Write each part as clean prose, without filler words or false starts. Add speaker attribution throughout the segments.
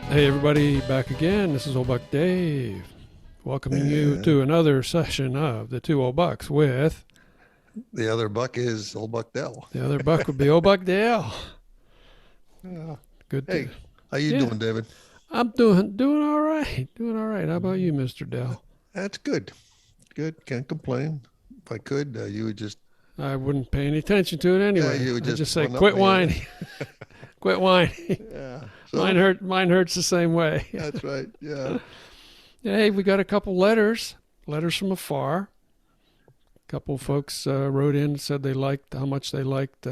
Speaker 1: Hey everybody, back again. This is Old Buck Dave, welcoming you to another session of the Two Old Bucks with
Speaker 2: the other Buck is Old Buck Dell.
Speaker 1: the other Buck would be Old Buck Dale. Good.
Speaker 2: Hey, how you
Speaker 1: yeah,
Speaker 2: doing, David?
Speaker 1: I'm doing all right. Doing all right. How about you, Mr. Dell?
Speaker 2: That's good. Good. Can't complain. If I could, you would just
Speaker 1: I wouldn't pay any attention to it anyway.
Speaker 2: you would
Speaker 1: I'd just say,
Speaker 2: one-up
Speaker 1: quit
Speaker 2: me.
Speaker 1: whining. Quit whining.
Speaker 2: Yeah. So,
Speaker 1: Mine hurts the same way.
Speaker 2: that's right. Yeah.
Speaker 1: Hey, we got a couple letters from afar. A couple of folks wrote in and said how much they liked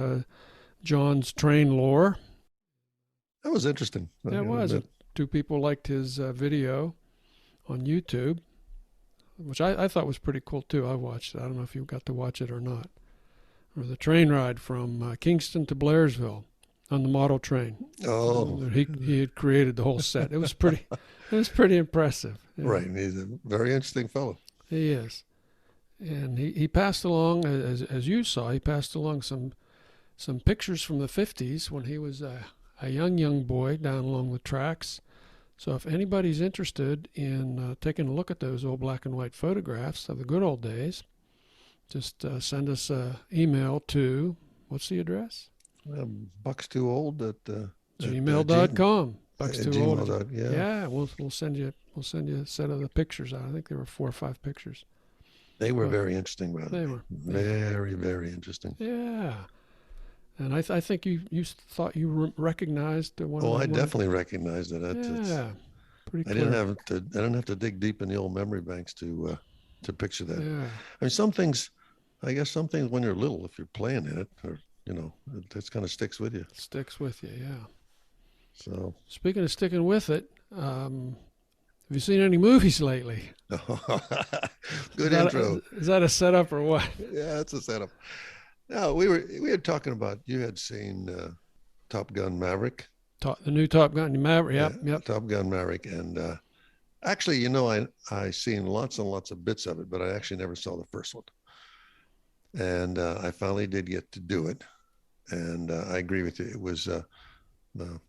Speaker 1: John's train lore.
Speaker 2: That was interesting.
Speaker 1: That was. Two people liked his video on YouTube, which I thought was pretty cool too. I watched it. I don't know if you got to watch it or not. Or the train ride from Kingston to Blairsville on the model train.
Speaker 2: Oh.
Speaker 1: He had created the whole set. It was pretty impressive.
Speaker 2: Right. And he's a very interesting fellow.
Speaker 1: He is. And he passed along, as you saw, he passed along some pictures from the 50s when he was a young boy down along the tracks. So if anybody's interested in taking a look at those old black and white photographs of the good old days, just send us an email to, what's the address?
Speaker 2: BUCKSTWOOLD at
Speaker 1: gmail.com.
Speaker 2: BUCKSTWOOLD.
Speaker 1: Yeah, we'll send you a set of the pictures out. I think there were 4 or 5 pictures.
Speaker 2: They were very interesting, brother.
Speaker 1: They were
Speaker 2: very, very interesting.
Speaker 1: Yeah. And I think you thought you recognized one.
Speaker 2: Oh, I definitely recognized it.
Speaker 1: Yeah, pretty clear.
Speaker 2: I didn't have to dig deep in the old memory banks to picture that.
Speaker 1: Yeah.
Speaker 2: I mean, some things when you're little, if you're playing in it, or it kind of sticks with you.
Speaker 1: Sticks with you, yeah.
Speaker 2: So
Speaker 1: speaking of sticking with it, have you seen any movies lately?
Speaker 2: Good intro.
Speaker 1: Is that a setup or what?
Speaker 2: Yeah, it's a setup. No, we were talking about, you had seen Top Gun Maverick.
Speaker 1: The new Top Gun Maverick. Yep.
Speaker 2: Top Gun Maverick, and actually, I seen lots and lots of bits of it, but I actually never saw the first one. And I finally did get to do it, and I agree with you. It was the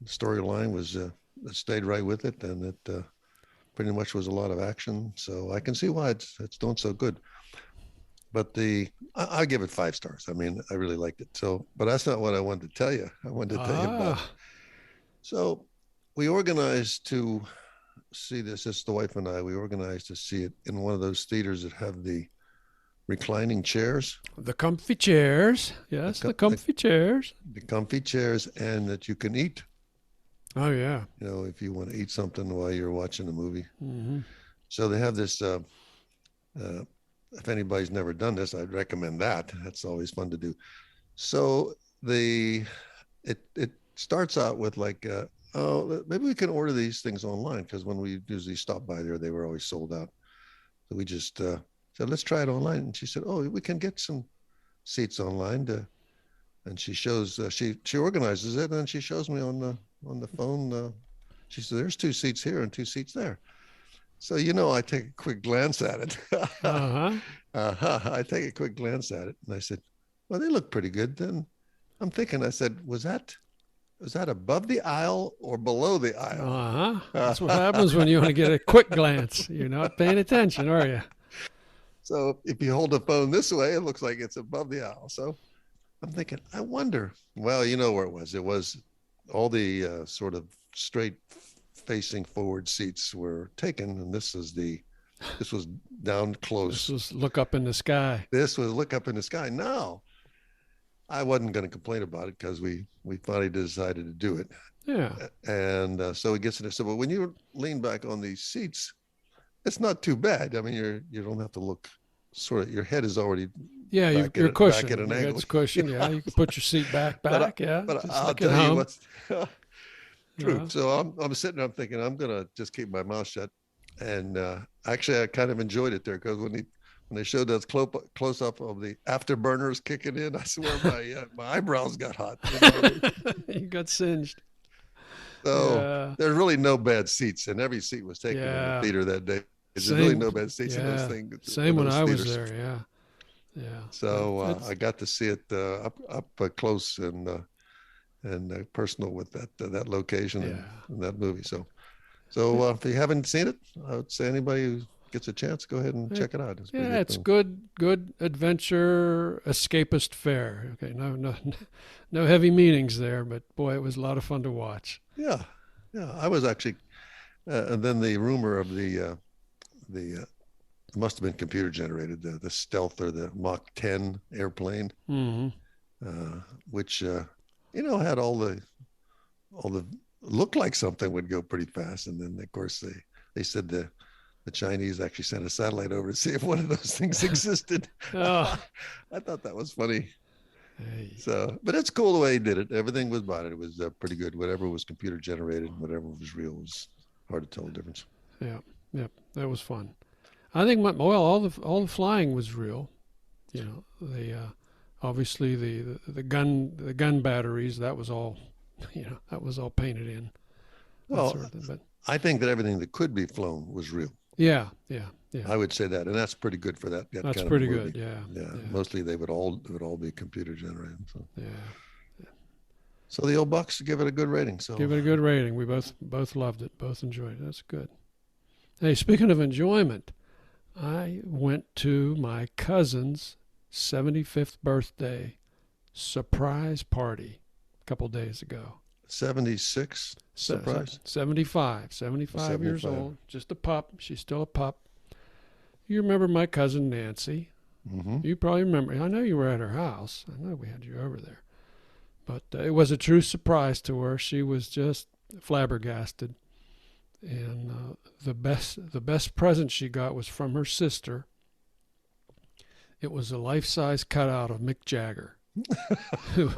Speaker 2: storyline was it stayed right with it, and it pretty much was a lot of action. So I can see why it's doing so good. But I give it 5 stars. I mean, I really liked it. So, but that's not what I wanted to tell you. I wanted to tell you about it. So we organized to see this. It's the wife and I. We organized to see it in one of those theaters that have the reclining chairs.
Speaker 1: The comfy chairs. Yes, the comfy chairs.
Speaker 2: The comfy chairs, and that you can eat.
Speaker 1: Oh, yeah.
Speaker 2: If you want to eat something while you're watching a movie.
Speaker 1: Mm-hmm.
Speaker 2: So they have this... if anybody's never done this, I'd recommend that. That's always fun to do. So it starts out with like, maybe we can order these things online, because when we usually stop by there, they were always sold out. So we just said, let's try it online. And she said, oh, we can get some seats online. And she shows, she organizes it, and then she shows me on the phone. She said, there's 2 seats here and 2 seats there. So, I take a quick glance at it. I take a quick glance at it, and I said, well, they look pretty good. Then I'm thinking, I said, was that above the aisle or below the aisle?
Speaker 1: That's what happens when you want to get a quick glance. You're not paying attention, are you?
Speaker 2: So if you hold the phone this way, it looks like it's above the aisle. So I'm thinking, I wonder. Well, you know where it was. It was all the sort of straight facing forward seats were taken, and this was down close.
Speaker 1: This was look up in the sky.
Speaker 2: Now, I wasn't going to complain about it, because we finally decided to do it.
Speaker 1: Yeah.
Speaker 2: And so it gets in there. So, but when you lean back on these seats, it's not too bad. I mean, you don't have to look. Sort of, your head is already
Speaker 1: you're cushioned. Back at an angle. It's cushioned. Yeah, you can put your seat back. But
Speaker 2: I'll tell you what's true. So I'm sitting there, I'm thinking, I'm gonna just keep my mouth shut. And actually, I kind of enjoyed it there, because when they showed that close up of the afterburners kicking in, I swear my eyebrows got hot.
Speaker 1: You got singed.
Speaker 2: So there's really no bad seats, and every seat was taken in the theater that day. There's really no bad seats in those things.
Speaker 1: Same when I was there. Yeah.
Speaker 2: So I got to see it up close and personal with that location and that movie. So So if you haven't seen it, I would say anybody who gets a chance, go ahead and check it out. It's a pretty
Speaker 1: Yeah,
Speaker 2: good
Speaker 1: it's
Speaker 2: thing.
Speaker 1: good adventure, escapist fare. Okay, no heavy meanings there, but boy, it was a lot of fun to watch.
Speaker 2: Yeah, yeah. I was actually, and then the rumor of the it must have been computer generated, the stealth or the Mach 10 airplane,
Speaker 1: Hmm.
Speaker 2: which had all the looked like something would go pretty fast, and then of course they said the Chinese actually sent a satellite over to see if one of those things existed.
Speaker 1: Oh,
Speaker 2: I thought that was funny.
Speaker 1: hey,
Speaker 2: So, but it's cool the way he did it. Everything was about it. It was pretty good. Whatever was computer generated, whatever was real was hard to tell the difference.
Speaker 1: yeah, yep, that was fun. I think all the flying was real. You know, the obviously the gun batteries, that was all, that was all painted in, that
Speaker 2: Well,
Speaker 1: sort of thing. But
Speaker 2: I think that everything that could be flown was real.
Speaker 1: yeah,
Speaker 2: I would say that, and that's pretty good for that
Speaker 1: that's
Speaker 2: kind of
Speaker 1: pretty
Speaker 2: a movie.
Speaker 1: good. Yeah,
Speaker 2: Yeah,
Speaker 1: yeah,
Speaker 2: mostly it would all be computer generated. So,
Speaker 1: yeah.
Speaker 2: so the old Bucks give it a good rating. So
Speaker 1: Give it a good rating. We both loved it, both enjoyed it. That's good. Hey, speaking of enjoyment, I went to my cousin's 75th birthday surprise party a couple days ago.
Speaker 2: 76 surprise.
Speaker 1: 75 years
Speaker 2: 75.
Speaker 1: old, just a pup. She's still a pup. You remember my cousin Nancy?
Speaker 2: Mm-hmm.
Speaker 1: You probably remember. I know you were at her house. I know we had you over there. But it was a true surprise to her. She was just flabbergasted. And the best present she got was from her sister. It was a life-size cutout of Mick Jagger, who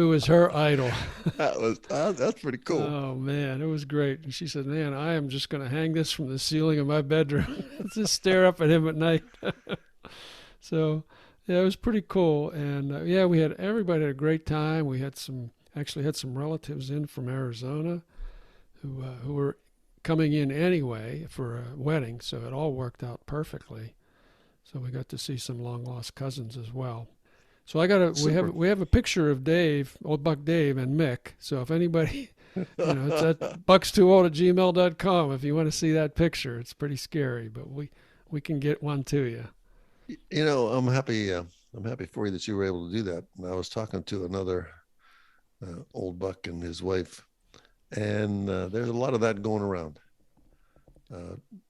Speaker 1: was her idol.
Speaker 2: That's pretty cool.
Speaker 1: Oh man, it was great. And she said, "Man, I am just going to hang this from the ceiling of my bedroom, just stare up at him at night." So, yeah, it was pretty cool. And yeah, everybody had a great time. We had some relatives in from Arizona who were coming in anyway for a wedding, so it all worked out perfectly. So we got to see some long lost cousins as well. So we have a picture of Dave, old Buck Dave, and Mick. So if anybody, it's at BUCKSTWOOLD@gmail.com if you want to see that picture. It's pretty scary, but we can get one to you.
Speaker 2: I'm happy. I'm happy for you that you were able to do that. And I was talking to another old Buck and his wife, and there's a lot of that going around.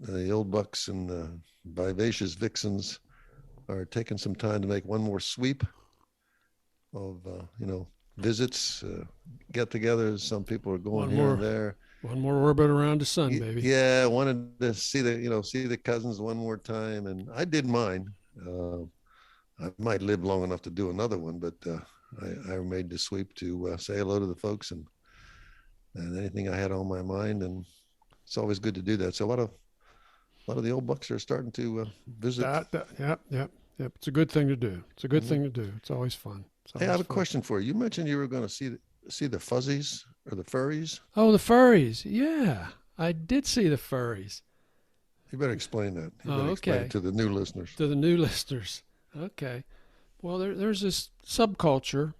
Speaker 2: The old Bucks and the vivacious vixens are taking some time to make one more sweep of visits, get-togethers. Some people are going here and there.
Speaker 1: One more orbit around the sun, baby.
Speaker 2: Yeah, I wanted to see the cousins one more time, and I did mine. I might live long enough to do another one, but I made the sweep to say hello to the folks and anything I had on my mind, and it's always good to do that. So a lot of the old Bucks are starting to visit.
Speaker 1: Yep. It's a good thing to do. It's a good thing to do. It's always fun.
Speaker 2: Hey, I have a question for you. You mentioned you were going to see the fuzzies or the furries.
Speaker 1: Oh, the furries. Yeah, I did see the furries.
Speaker 2: You better explain that.
Speaker 1: Okay.
Speaker 2: Explain it to the new listeners.
Speaker 1: To the new listeners. Okay. Well, there's this subculture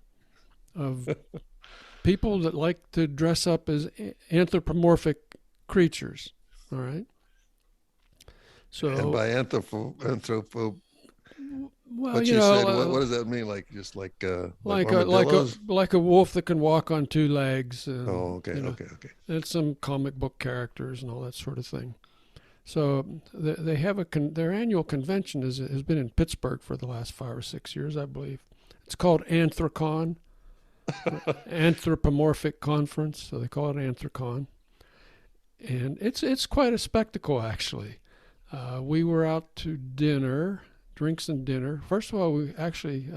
Speaker 1: of people that like to dress up as anthropomorphic creatures. All right. So.
Speaker 2: And by
Speaker 1: well,
Speaker 2: what you said, what does that mean? Like just like
Speaker 1: a wolf that can walk on two legs. And,
Speaker 2: okay.
Speaker 1: And some comic book characters and all that sort of thing. So they have their annual convention has been in Pittsburgh for the last 5 or 6 years, I believe. It's called Anthrocon, Anthropomorphic Conference. So they call it Anthrocon, and it's quite a spectacle actually. We were out to dinner. Drinks and dinner. First of all, we actually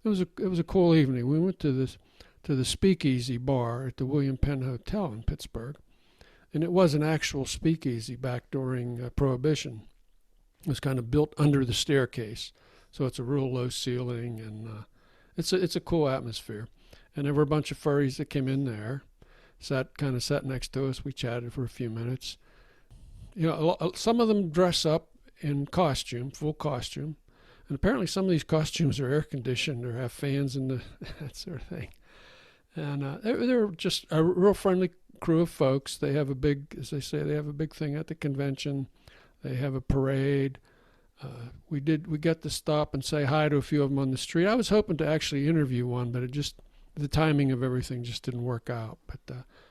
Speaker 1: it was a cool evening. We went to the Speakeasy bar at the William Penn Hotel in Pittsburgh, and it was an actual speakeasy back during Prohibition. It was kind of built under the staircase, so it's a real low ceiling, and it's a cool atmosphere. And there were a bunch of furries that came in there, sat next to us. We chatted for a few minutes. Some of them dress up in full costume, and apparently some of these costumes are air conditioned or have fans in that sort of thing. And they were just a real friendly crew of folks. They have a big, as they say, they have a big thing at the convention. They have a parade. We got to stop and say hi to a few of them on the street. I was hoping to actually interview one, but the timing of everything just didn't work out. But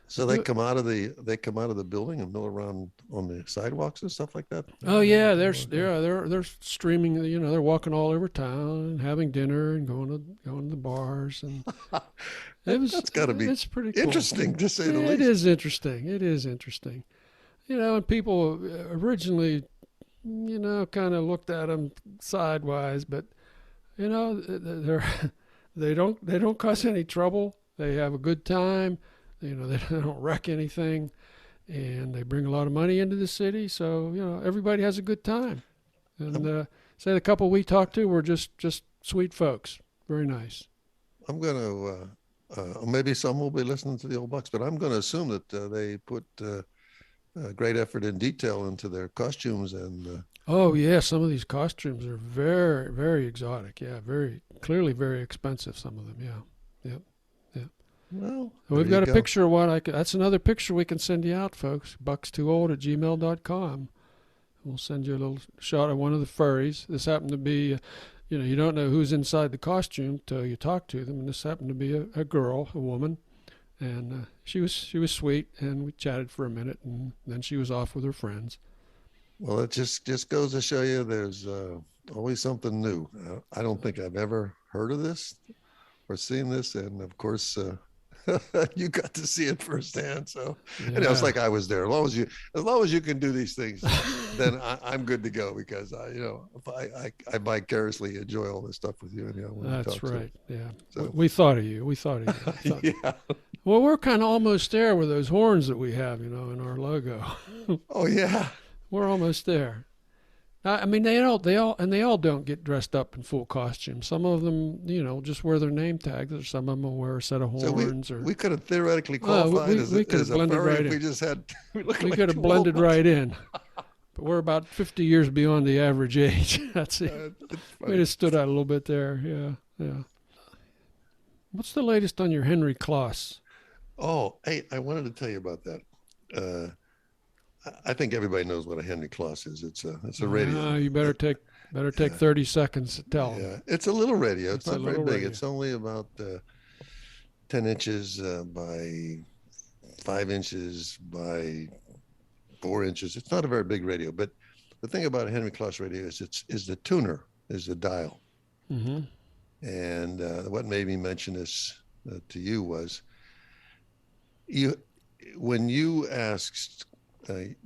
Speaker 2: so they come out of the building and mill around on the sidewalks and stuff like that.
Speaker 1: Oh yeah, they're streaming. You know, they're walking all over town and having dinner and going to the bars, and
Speaker 2: that's got to be
Speaker 1: it's pretty cool.
Speaker 2: Interesting to say the least.
Speaker 1: It is interesting. It is interesting. You know, and people originally, you know, kind of looked at them sidewise, but you know, they don't cause any trouble. They have a good time. You know, they don't wreck anything, and they bring a lot of money into the city. So, you know, everybody has a good time. And say the couple we talked to were just sweet folks. Very nice.
Speaker 2: I'm going to, maybe some will be listening to the old Bucks, but I'm going to assume that they put great effort and detail into their costumes. And
Speaker 1: oh, yeah, some of these costumes are very, very exotic. Yeah, very clearly very expensive, some of them. Yeah, yep.
Speaker 2: Well,
Speaker 1: we've got a picture of one. That's another picture we can send you out, folks. BUCKSTWOOLD@gmail.com. We'll send you a little shot of one of the furries. This happened to be, you know, you don't know who's inside the costume till you talk to them. And this happened to be a girl, a woman, and she was sweet. And we chatted for a minute, and then she was off with her friends.
Speaker 2: Well, it just goes to show you there's always something new. I don't think I've ever heard of this or seen this, and of course. You got to see it firsthand, so yeah. And it's like I was there. As long as you can do these things, then I'm good to go, because I vicariously enjoy all this stuff with you. And,
Speaker 1: that's right.
Speaker 2: So,
Speaker 1: yeah,
Speaker 2: so.
Speaker 1: We thought of you. Yeah. Well, we're kind of almost there with those horns that we have, in our logo.
Speaker 2: Oh yeah,
Speaker 1: we're almost there. I mean, they all don't get dressed up in full costume. Some of them, just wear their name tags, or some of them will wear a set of horns.
Speaker 2: So we could have theoretically qualified as a furry if we just had.
Speaker 1: We could have blended right in. But we're about 50 years beyond the average age. That's it. We just stood out a little bit there. Yeah. What's the latest on your Henry Kloss?
Speaker 2: Oh, hey, I wanted to tell you about that. I think everybody knows what a Henry Kloss is. It's a radio.
Speaker 1: You better take 30 seconds to tell them.
Speaker 2: Yeah, it's a little radio. It's not very big.
Speaker 1: Radio.
Speaker 2: It's only about 10 inches by 5 inches by 4 inches. It's not a very big radio. But the thing about a Henry Kloss radio is the tuner, is the dial.
Speaker 1: Mm-hmm.
Speaker 2: And what made me mention this to you was when you asked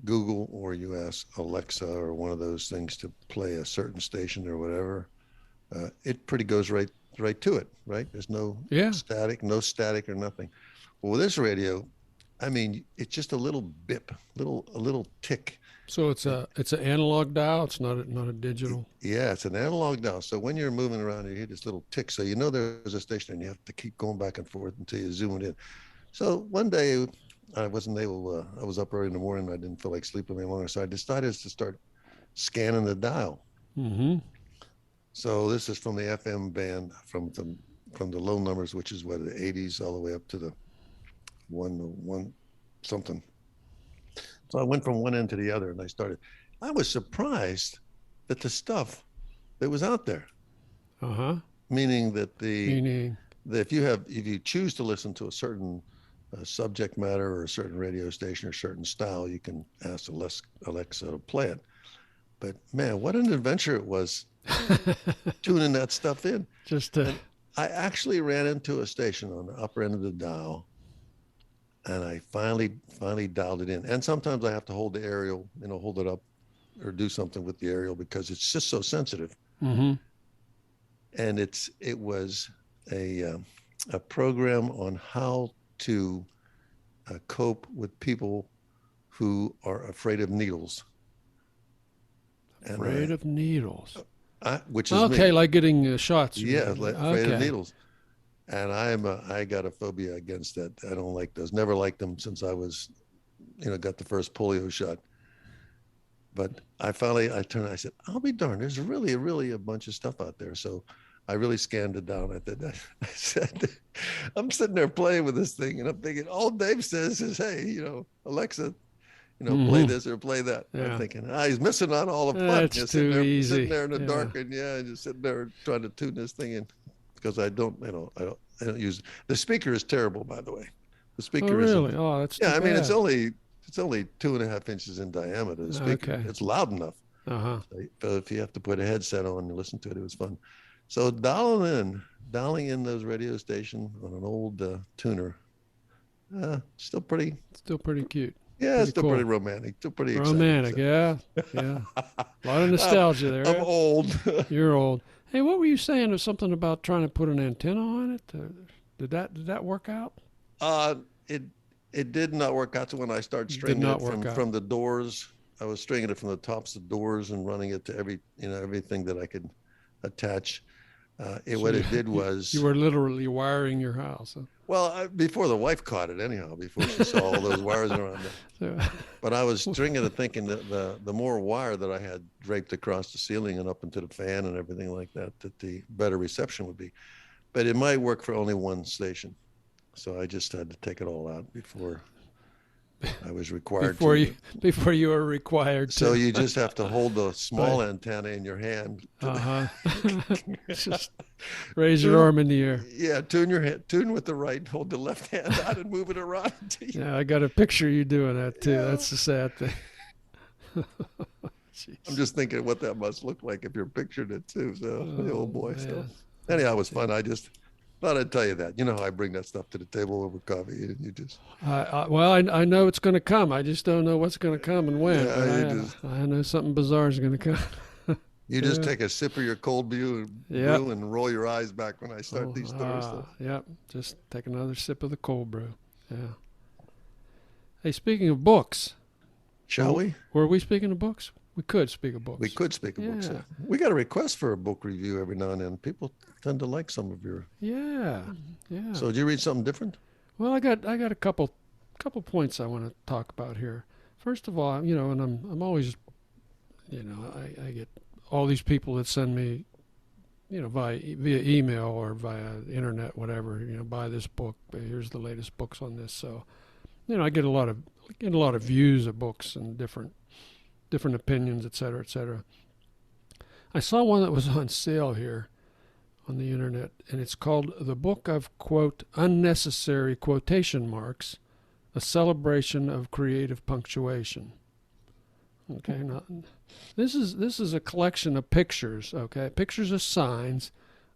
Speaker 2: Google, or you ask Alexa or one of those things to play a certain station or whatever, it pretty goes right to it, right? There's no static or nothing. Well, with this radio, I mean, it's just a little bip, a little tick.
Speaker 1: So it's an analog dial. It's not a digital.
Speaker 2: Yeah, it's an analog dial. So when you're moving around, you hear this little tick. So there's a station, and you have to keep going back and forth until you zoom it in. So one day, I wasn't able. I was up early in the morning. I didn't feel like sleeping any longer, so I decided to start scanning the dial.
Speaker 1: Mm-hmm.
Speaker 2: So this is from the FM band, from the low numbers, which is what, the 80s, all the way up to the one something. So I went from one end to the other, and I was surprised that the stuff that was out there.
Speaker 1: Uh-huh.
Speaker 2: Meaning that if you choose to listen to a certain subject matter or a certain radio station or certain style, you can ask Alexa to play it. But man, what an adventure it was tuning that stuff in. I actually ran into a station on the upper end of the dial, and I finally dialed it in. And sometimes I have to hold the aerial, hold it up or do something with the aerial, because it's just so sensitive.
Speaker 1: Mm-hmm.
Speaker 2: And it was a program on how to cope with people who are afraid of needles.
Speaker 1: Afraid of needles.
Speaker 2: Which is
Speaker 1: okay,
Speaker 2: me.
Speaker 1: Like getting shots.
Speaker 2: Afraid of needles. And I got a phobia against that. I don't like those. Never liked them since I was, got the first polio shot. But I turned. I said, "I'll be darned. There's really a bunch of stuff out there." So I really scanned it down. I said, I'm sitting there playing with this thing, and I'm thinking, all Dave says is, hey, Alexa, play this or play that.
Speaker 1: Yeah.
Speaker 2: I'm thinking, he's missing out all the fun.
Speaker 1: That's
Speaker 2: Just
Speaker 1: too easy.
Speaker 2: Sitting there in the dark, and just sitting there trying to tune this thing in, because I don't use the speaker is terrible, by the way. The speaker
Speaker 1: is really? Oh, that's too bad.
Speaker 2: it's only 2.5 inches in diameter. The speaker, it's loud enough. So if you have to put a headset on and listen to it, it was fun. So dialing in those radio stations on an old tuner, still pretty
Speaker 1: cute.
Speaker 2: Yeah, it's still pretty romantic. Still pretty
Speaker 1: romantic.
Speaker 2: Exciting,
Speaker 1: yeah. A lot of nostalgia there.
Speaker 2: I'm old.
Speaker 1: You're old. Hey, what were you saying? There's something about trying to put an antenna on it. Did that work out?
Speaker 2: It did not work out. So when I started stringing it from the doors, I was stringing it from the tops of doors and running it to everything that I could attach. What it did was
Speaker 1: you were literally wiring your house. Huh?
Speaker 2: Well, before the wife caught it, anyhow, before she saw all those wires around it. But I was stringing it, thinking that the more wire that I had draped across the ceiling and up into the fan and everything like that, that the better reception would be. But it might work for only one station, so I just had to take it all out before I was required
Speaker 1: before you were required to.
Speaker 2: So you just have to hold the small antenna in your hand.
Speaker 1: Just raise your arm in the air.
Speaker 2: Yeah, tune with the right, hold the left hand out and move it around.
Speaker 1: Yeah, I got a picture of you doing that too. Yeah. That's the sad thing.
Speaker 2: I'm just thinking what that must look like if you're picturing it too. So, oh boy. Man. So anyhow, it was fun. I just thought I'd tell you that. You know how I bring that stuff to the table over coffee, and you just.
Speaker 1: Well, I know it's going to come. I just don't know what's going to come and when.
Speaker 2: Yeah,
Speaker 1: I know something bizarre is going to come.
Speaker 2: You just take a sip of your cold brew and roll your eyes back when I start these stories.
Speaker 1: Yep, just take another sip of the cold brew. Yeah. Hey, speaking of books.
Speaker 2: Shall we?
Speaker 1: Were we speaking of books? We could speak of books.
Speaker 2: We could speak of books. Yeah. We got a request for a book review every now and then. People tend to like some of your.
Speaker 1: Yeah.
Speaker 2: So did you read something different?
Speaker 1: Well, I got a couple points I want to talk about here. First of all, and I'm always, I get all these people that send me, via email or via internet, whatever, buy this book. Here's the latest books on this. So, I get a lot of views of books and different opinions, et cetera, et cetera. I saw one that was on sale here on the internet, and it's called The Book of, quote, Unnecessary Quotation Marks, A Celebration of Creative Punctuation. Okay, now, this is a collection of pictures, okay, pictures of signs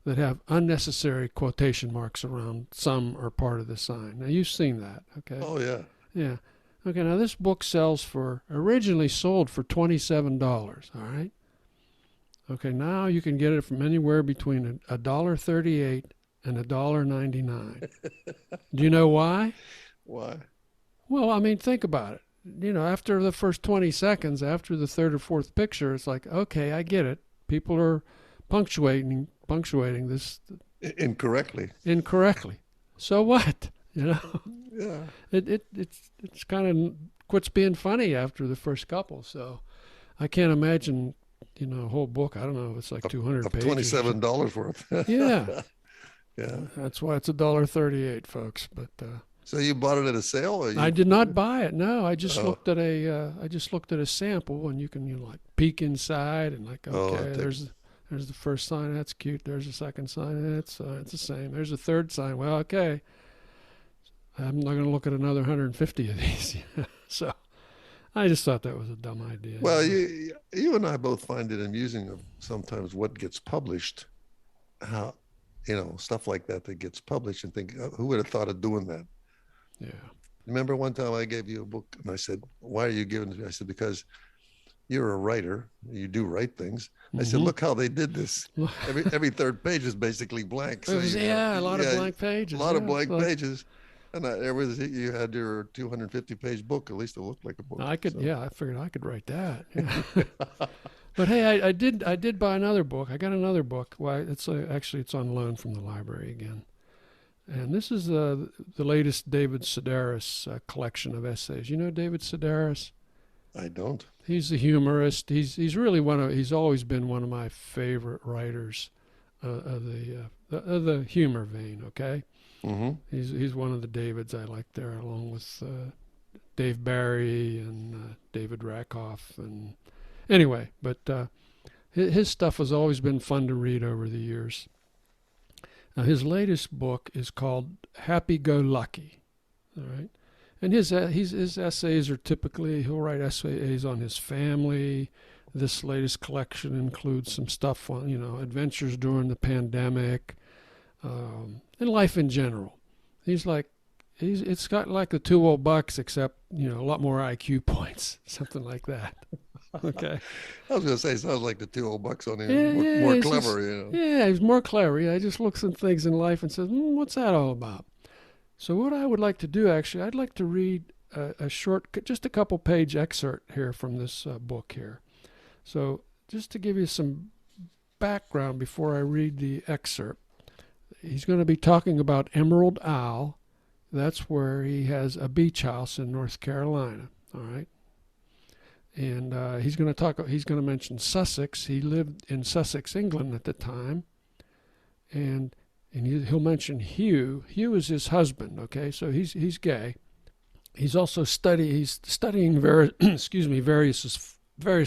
Speaker 1: that have unnecessary quotation marks around some or part of the sign. Now, you've seen that, okay?
Speaker 2: Oh, yeah.
Speaker 1: Yeah. Okay, now this book originally sold for $27, all right? Okay, now you can get it from anywhere between $1.38 and $1.99. Do you know why?
Speaker 2: Why?
Speaker 1: Well, I mean, think about it. After the first 20 seconds, after the third or fourth picture, it's like, okay, I get it. People are punctuating this
Speaker 2: incorrectly.
Speaker 1: So what?
Speaker 2: Yeah.
Speaker 1: It's kind of quits being funny after the first couple. So I can't imagine, a whole book. I don't know. It's like 200 pages.
Speaker 2: $27 worth.
Speaker 1: Yeah.
Speaker 2: Yeah.
Speaker 1: That's why it's $1.38, folks. But
Speaker 2: so you bought it at a sale? Or
Speaker 1: I did not buy it. No, I just looked at a sample, and you can like peek inside and like, okay, there's the first sign. That's cute. There's the second sign. It's the same. There's the third sign. Well, okay. I'm not going to look at another 150 of these. So I just thought that was a dumb idea.
Speaker 2: Well, you and I both find it amusing of sometimes what gets published, how, stuff like that gets published, and think, who would have thought of doing that?
Speaker 1: Yeah.
Speaker 2: Remember one time I gave you a book and I said, why are you giving it to me? I said, because you're a writer. You do write things. I said, look how they did this. Every third page is basically blank. So
Speaker 1: a lot of blank pages.
Speaker 2: A lot of blank pages. And you had your 250-page book. At least it looked like a book.
Speaker 1: I figured I could write that. Yeah. But hey, I did buy another book. I got another book. Why? It's on loan from the library again. And this is the latest David Sedaris collection of essays. You know David Sedaris?
Speaker 2: I don't.
Speaker 1: He's a humorist. He's really he's always been one of my favorite writers. of the humor vein. Okay,
Speaker 2: Mm-hmm.
Speaker 1: he's one of the Davids I like there, along with Dave Barry and David Rakoff. And anyway, but his stuff has always been fun to read over the years. Now, his latest book is called Happy Go Lucky. All right. And his essays are typically, he'll write essays on his family. This latest collection includes some stuff on, adventures during the pandemic, and life in general. It's got like the Two Old Bucks, except, a lot more IQ points, something like that. Okay.
Speaker 2: I was going to say, sounds like the Two Old Bucks on him.
Speaker 1: Yeah,
Speaker 2: More clever,
Speaker 1: Yeah, he's more clever. I just looks at things in life and says, what's that all about? So what I would like to do, actually, I'd like to read a short, just a couple page excerpt here from this book here. So just to give you some background before I read the excerpt, he's going to be talking about Emerald Isle. That's where he has a beach house in North Carolina. All right. And he's going to mention Sussex. He lived in Sussex, England at the time. And he'll mention Hugh. Hugh is his husband, okay? So he's gay. He's also studying various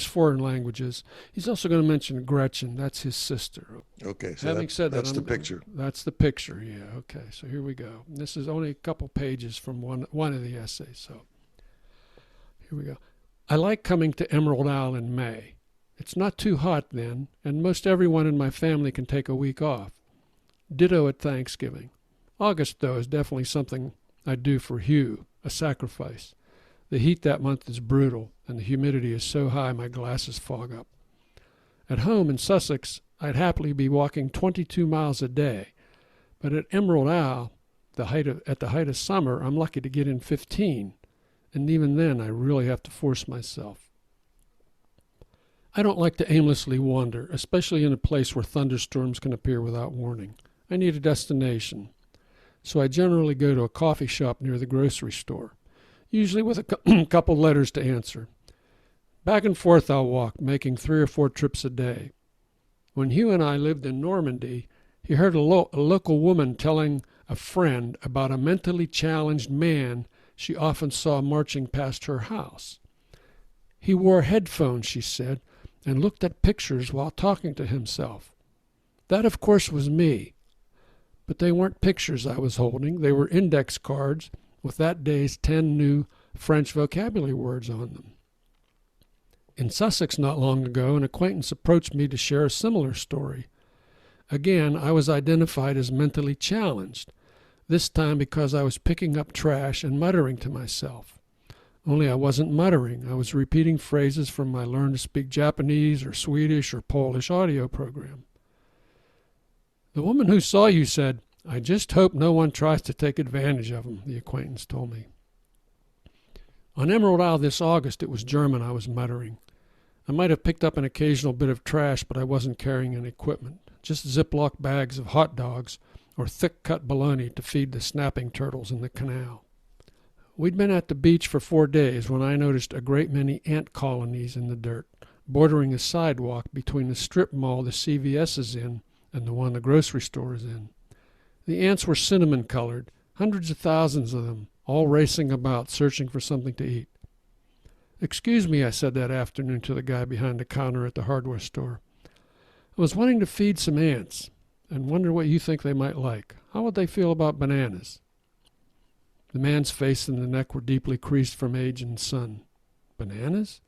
Speaker 1: foreign languages. He's also going to mention Gretchen. That's his sister.
Speaker 2: Okay. So
Speaker 1: Having said that,
Speaker 2: that's the picture.
Speaker 1: That's the picture. Yeah. Okay. So here we go. This is only a couple pages from one of the essays. So here we go. I like coming to Emerald Isle in May. It's not too hot then, and most everyone in my family can take a week off. Ditto at Thanksgiving. August, though, is definitely something I'd do for Hugh, a sacrifice. The heat that month is brutal, and the humidity is so high my glasses fog up. At home in Sussex, I'd happily be walking 22 miles a day, but at Emerald Isle, at the height of summer, I'm lucky to get in 15, and even then I really have to force myself. I don't like to aimlessly wander, especially in a place where thunderstorms can appear without warning. I need a destination, so I generally go to a coffee shop near the grocery store, usually with a couple letters to answer. Back and forth I'll walk, making 3 or 4 trips a day. When Hugh and I lived in Normandy, he heard a local woman telling a friend about a mentally challenged man she often saw marching past her house. He wore headphones, she said, and looked at pictures while talking to himself. That, of course, was me. But they weren't pictures I was holding. They were index cards with that day's 10 new French vocabulary words on them. In Sussex not long ago, an acquaintance approached me to share a similar story. Again, I was identified as mentally challenged, this time because I was picking up trash and muttering to myself. Only I wasn't muttering. I was repeating phrases from my Learn to Speak Japanese or Swedish or Polish audio program. The woman who saw you said, "I just hope no one tries to take advantage of him," the acquaintance told me. On Emerald Isle this August, it was German I was muttering. I might have picked up an occasional bit of trash, but I wasn't carrying any equipment, just Ziploc bags of hot dogs or thick-cut bologna to feed the snapping turtles in the canal. We'd been at the beach for 4 days when I noticed a great many ant colonies in the dirt, bordering the sidewalk between the strip mall the CVS is in and the one the grocery store is in. The ants were cinnamon-colored, hundreds of thousands of them, all racing about, searching for something to eat. "Excuse me," I said that afternoon to the guy behind the counter at the hardware store. "I was wanting to feed some ants and wonder what you think they might like. How would they feel about bananas?" The man's face and the neck were deeply creased from age and sun. "Bananas?"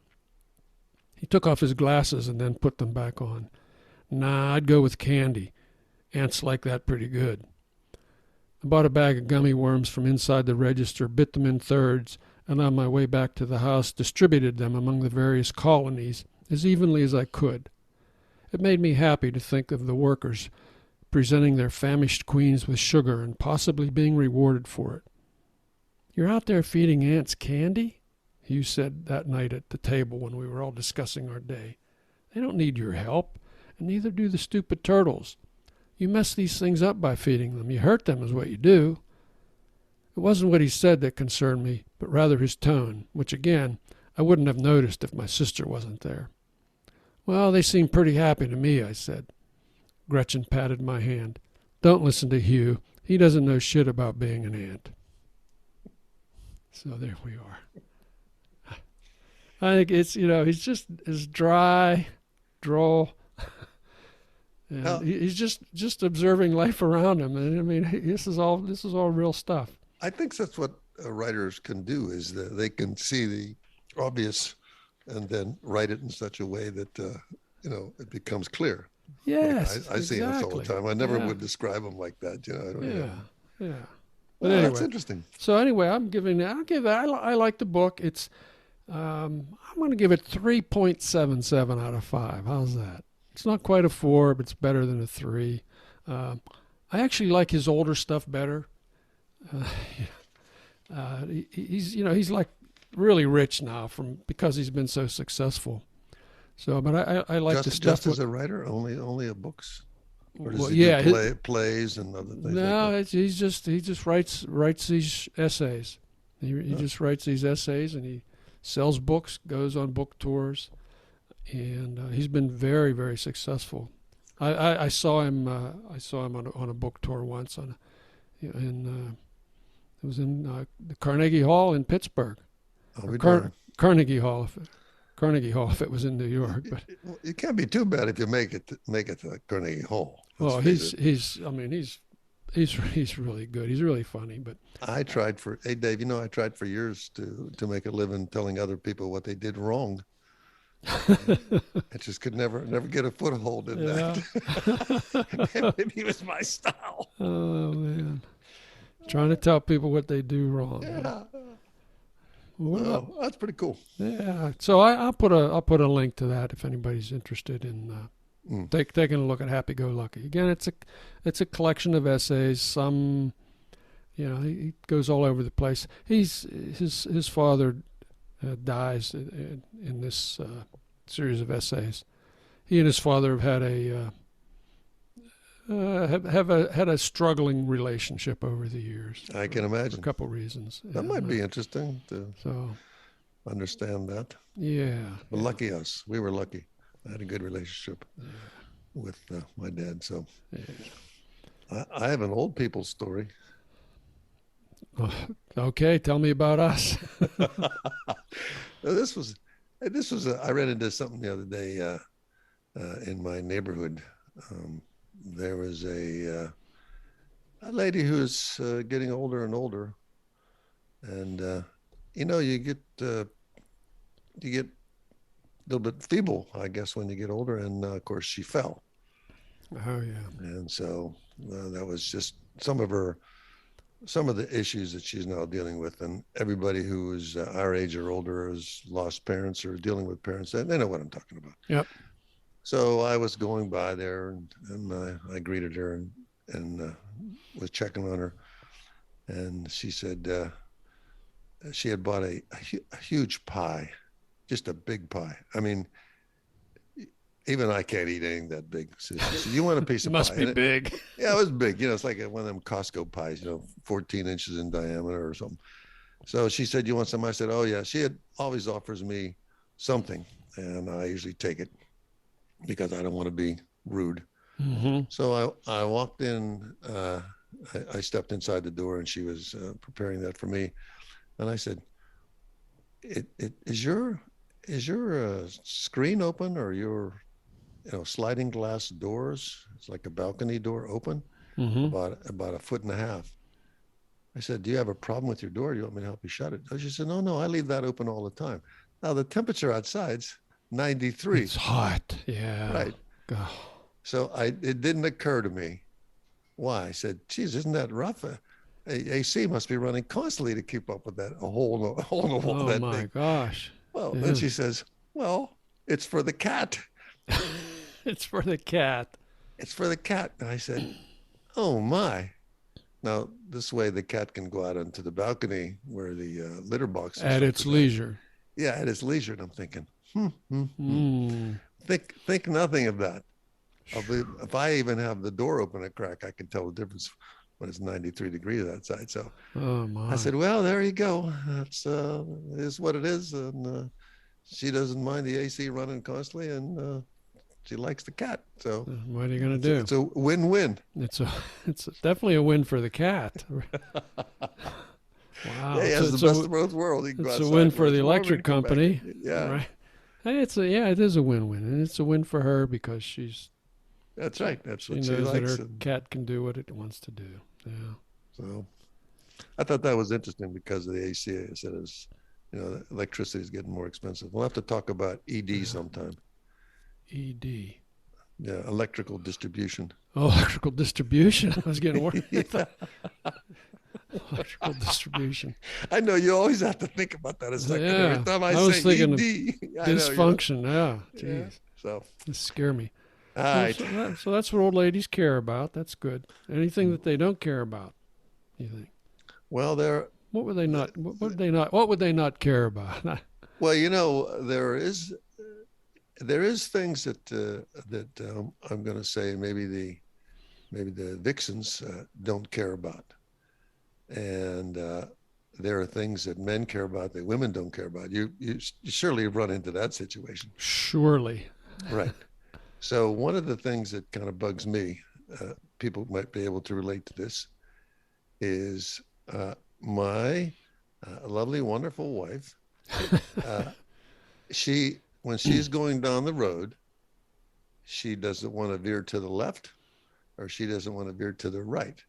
Speaker 1: He took off his glasses and then put them back on. "Nah, I'd go with candy. Ants like that pretty good." I bought a bag of gummy worms from inside the register, bit them in thirds, and on my way back to the house distributed them among the various colonies as evenly as I could. It made me happy to think of the workers presenting their famished queens with sugar and possibly being rewarded for it. "You're out there feeding ants candy?" Hugh said that night at the table when we were all discussing our day. "They don't need your help, and neither do the stupid turtles. You mess these things up by feeding them. You hurt them is what you do." It wasn't what he said that concerned me, but rather his tone, which, again, I wouldn't have noticed if my sister wasn't there. "Well, they seem pretty happy to me," I said. Gretchen patted my hand. Don't listen to Hugh. He doesn't know shit about being an aunt. So there we are. I think it's, he's just as dry, droll. And
Speaker 2: Now,
Speaker 1: he's just observing life around him. And I mean, this is all real stuff.
Speaker 2: I think that's what writers can do, is that they can see the obvious and then write it in such a way that, it becomes clear.
Speaker 1: Yes,
Speaker 2: I see this all the time. I never
Speaker 1: Yeah.
Speaker 2: would describe them like that.
Speaker 1: Yeah.
Speaker 2: Well,
Speaker 1: But anyway,
Speaker 2: that's interesting.
Speaker 1: so anyway, I like the book. It's I'm going to give it 3.77 out of 5. How's that? It's not quite a 4, but it's better than a 3. I actually like his older stuff better. He's like really rich now because he's been so successful. So, but I like the stuff.
Speaker 2: Just as a writer, only a books, or does
Speaker 1: Well,
Speaker 2: he
Speaker 1: yeah,
Speaker 2: do plays and other things?
Speaker 1: No,
Speaker 2: like
Speaker 1: he just writes these essays. He just writes these essays, and he sells books, goes on book tours, and he's been very, very successful. I saw him on a book tour once it was in the Carnegie Hall in Pittsburgh. Carnegie Hall if it was in New York, but
Speaker 2: it can't be too bad if you make it to Carnegie Hall.
Speaker 1: well, he's really good. He's really funny, but
Speaker 2: Hey Dave, I tried for years to make a living telling other people what they did wrong. I just could never get a foothold in that. Maybe it was my style.
Speaker 1: Oh man, trying to tell people what they do wrong.
Speaker 2: Yeah.
Speaker 1: Well,
Speaker 2: That's pretty cool.
Speaker 1: yeah. So I'll put a link to that if anybody's interested in taking a look at Happy Go Lucky. Again, it's a collection of essays. Some, he goes all over the place. His father dies in this series of essays. He and his father have had a struggling relationship over the years.
Speaker 2: I can imagine.
Speaker 1: For a couple reasons.
Speaker 2: That might be interesting to
Speaker 1: So
Speaker 2: understand that.
Speaker 1: yeah.
Speaker 2: But lucky us. We were lucky. I had a good relationship with my dad. So I have an old people story.
Speaker 1: Okay, tell me about us.
Speaker 2: This was I ran into something the other day in my neighborhood. There was a lady who was getting older and older, and you get a little bit feeble, I guess, when you get older, and of course she fell.
Speaker 1: Oh yeah.
Speaker 2: And so that was just some of the issues that she's now dealing with. And everybody who is our age or older has lost parents or dealing with parents. They know what I'm talking about.
Speaker 1: Yep.
Speaker 2: So I was going by there, and I greeted her and was checking on her. And she said she had bought a huge pie, just a big pie. I mean, even I can't eat anything that big. So she said, "You want a piece of pie?"
Speaker 1: Must be big.
Speaker 2: Yeah, it was big. It's like one of them Costco pies, 14 inches in diameter or something. So she said, "You want some?" I said, "Oh yeah." She always offers me something, and I usually take it because I don't want to be rude.
Speaker 1: Mm-hmm.
Speaker 2: So I walked in. I stepped inside the door, and she was preparing that for me. And I said, "Is your screen open, or your sliding glass doors? It's like a balcony door open, about 1.5 foot. I said, "Do you have a problem with your door? Do you want me to help you shut it?" Oh, she said, No, I leave that open all the time. Now the temperature outside's 93.
Speaker 1: It's hot. Yeah.
Speaker 2: Right.
Speaker 1: Oh.
Speaker 2: So it didn't occur to me why. I said, "Geez, isn't that rough? AC must be running constantly to keep up with that a hole in the wall."
Speaker 1: Oh
Speaker 2: that
Speaker 1: my
Speaker 2: big.
Speaker 1: gosh.
Speaker 2: Well,
Speaker 1: Yeah.
Speaker 2: then she says, "Well, it's for the cat."
Speaker 1: It's for the cat.
Speaker 2: It's for the cat. And I said, "Oh my." Now, this way the cat can go out onto the balcony where the litter box is.
Speaker 1: At its leisure.
Speaker 2: Yeah, at its leisure. And I'm thinking,
Speaker 1: Mm.
Speaker 2: think nothing of that. If I even have the door open a crack, I can tell the difference when it's 93 degrees outside. So
Speaker 1: Oh my.
Speaker 2: I said, "Well, there you go. That's is what it is." And she doesn't mind the AC running constantly, and she likes the cat. So
Speaker 1: what are you going to do?
Speaker 2: It's a win-win.
Speaker 1: It's definitely a win for the cat. Wow.
Speaker 2: Yeah, he has the best of both worlds.
Speaker 1: It's a win for the electric company.
Speaker 2: Yeah.
Speaker 1: Right. It is a win-win, and it's a win for her because
Speaker 2: that's right. That's what
Speaker 1: she
Speaker 2: she
Speaker 1: knows
Speaker 2: likes.
Speaker 1: that her cat can do what it wants to do. Yeah.
Speaker 2: So I thought that was interesting because of the AC. I said, electricity is getting more expensive. We'll have to talk about ED sometime.
Speaker 1: ED.
Speaker 2: Yeah, electrical distribution.
Speaker 1: Oh, electrical distribution. I was getting worried.
Speaker 2: Yeah.
Speaker 1: Electrical distribution.
Speaker 2: I know you always have to think about that a second.
Speaker 1: Yeah.
Speaker 2: Every time I
Speaker 1: was
Speaker 2: say
Speaker 1: thinking
Speaker 2: ED,
Speaker 1: dysfunction. Yeah. Jeez.
Speaker 2: Yeah. So
Speaker 1: this scare me.
Speaker 2: all right.
Speaker 1: So that's what old ladies care about. That's good. Anything that they don't care about, you think?
Speaker 2: Well,
Speaker 1: what would they not? What would they not care about?
Speaker 2: well, there is things that I'm going to say maybe the vixens don't care about, and there are things that men care about that women don't care about. You surely run into that situation.
Speaker 1: Surely.
Speaker 2: Right. So one of the things that kind of bugs me, people might be able to relate to this, is my lovely, wonderful wife. When she's going down the road, she doesn't want to veer to the left, or she doesn't want to veer to the right.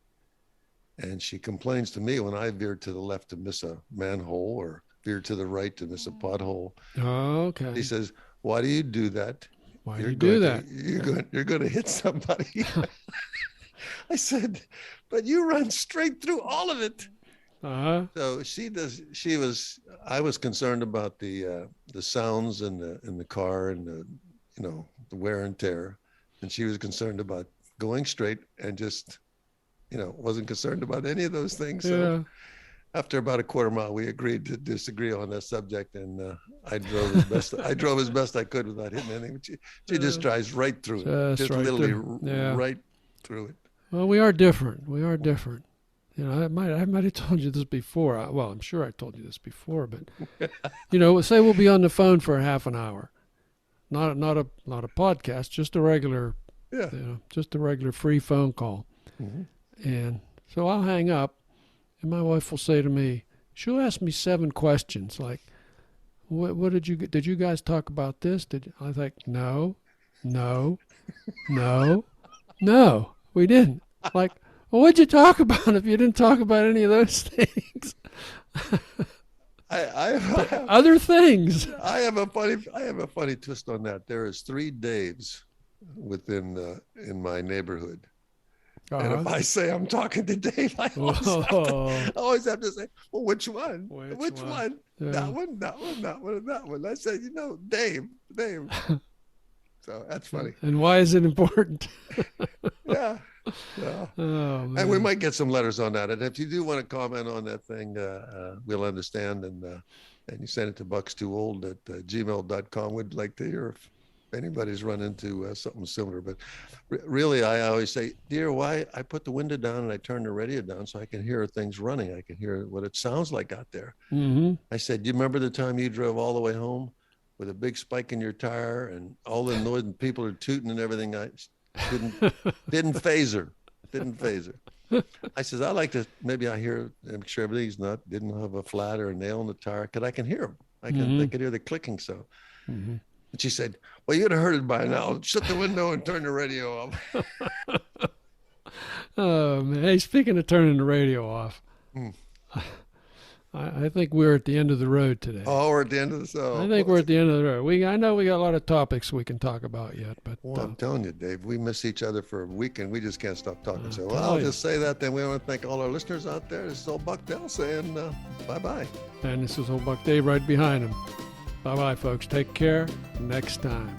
Speaker 2: And she complains to me when I veer to the left to miss a manhole or veer to the right to miss a pothole.
Speaker 1: Oh, okay.
Speaker 2: She says, "Why do you do that?
Speaker 1: Why do you do that?
Speaker 2: You're going to hit somebody." I said, "But you run straight through all of it."
Speaker 1: Uh-huh.
Speaker 2: So I was concerned about the sounds in the car and the wear and tear, and she was concerned about going straight and just wasn't concerned about any of those things. So after about a quarter mile, we agreed to disagree on that subject, and I drove as best I could without hitting anything. But she just drives right through it, just
Speaker 1: right
Speaker 2: literally
Speaker 1: right
Speaker 2: through it.
Speaker 1: Well, we are different. I might have told you this before. Well, I'm sure I told you this before, but say we'll be on the phone for a half an hour, not a podcast, just a regular, just a regular free phone call, and so I'll hang up, and my wife will say to me, she'll ask me 7 questions, like, what did you guys talk about this? I was like, no, we didn't. Like, well, what'd you talk about if you didn't talk about any of those things? Other things.
Speaker 2: I have a funny twist on that. There is 3 Daves in my neighborhood. Uh-huh. And if I say I'm talking to Dave, I always have to say, well, which one? Which one? Yeah. That one, and that one. I said, Dave. So that's funny.
Speaker 1: And why is it important?
Speaker 2: Yeah. Oh, and we might get some letters on that. And if you do want to comment on that thing, we'll understand. And you send it to BUCKSTWOOLD at gmail.com. We'd like to hear if anybody's run into something similar. But really, I always say, dear, why I put the window down and I turn the radio down so I can hear things running. I can hear what it sounds like out there. Mm-hmm. I said, do you remember the time you drove all the way home with a big spike in your tire and all the noise and people are tooting and everything? I didn't phase her. I says, I like to, maybe I hear, make sure everything's didn't have a flat or a nail in the tire, because I can hear them. I can hear the clicking sound. Mm-hmm. And she said, well, you'd have heard it by now. Shut the window and turn the radio off.
Speaker 1: Oh, man. Hey, speaking of turning the radio off, I think we're at the end of the road today.
Speaker 2: Oh, we're at the end of the show.
Speaker 1: I think we're at the end of the road. I know we got a lot of topics we can talk about yet, but
Speaker 2: I'm telling you, Dave, we miss each other for a week and we just can't stop talking. So I'll just say that. Then we want to thank all our listeners out there. This is old Buck Dell saying bye-bye.
Speaker 1: And this is old Buck Dave right behind him. Bye-bye, folks. Take care. Next time.